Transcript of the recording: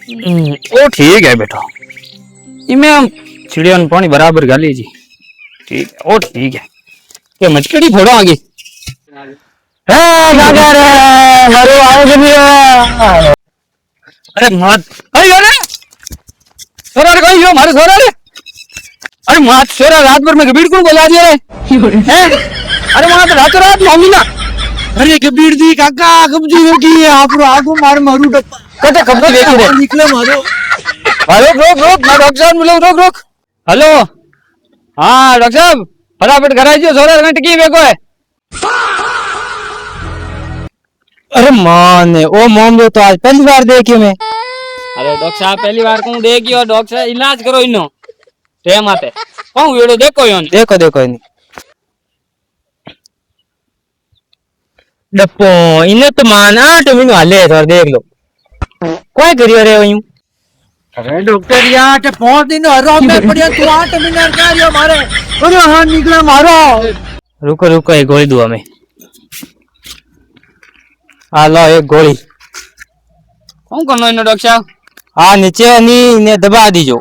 वो ठीक है बेटा, इमें हम चिड़िया ने पानी बराबर गाली जी। ठीक है, वो ठीक है। ये मचकड़ी फोड़ो आगे। अरे मत, अरे सोरा रे कहीं मारे सोरा रे। अरे मत सोरा, रात भर में कबीर को बुला दिया रे। अरे वहां तो रातों रात मांगी ना। अरे कबीर दी काका कब्जी होगी आप आगो मार मारू डप्पा कटे कब्जे देखी रे निकले मारो। अरे रोक रोक, मैं डॉक्टर साहब मिलो, रोक रोक। हेलो, हाँ डॉक्टर साहब, फटाफट घर आइए, सोरा घंटे की बेको है। अरे माने ओ मामलो तो आज पहली बार देखे मैं। अरे डॉक्टर साहब पहली बार कहूँ देखियो, डॉक्टर साहब इलाज करो इनो टेम आते कहूँ एड़ो देखो योन। देखो देखो इन्हें डप्पो इन्हें तो माना तो मैंने हाले थोड़ा देख लो कोई करियो रे यूं। अरे डॉक्टर यार ते 5 दिन हरो में पड़िया तू 8 महीना क्या रियो मारे। अरे हां निकला मारो। रुको रुको एक गोली दो हमें। आ लो एक गोली। कौन करनो इनो डॉक्टर साहब? हाँ नीचे नी ने दबा दीजो।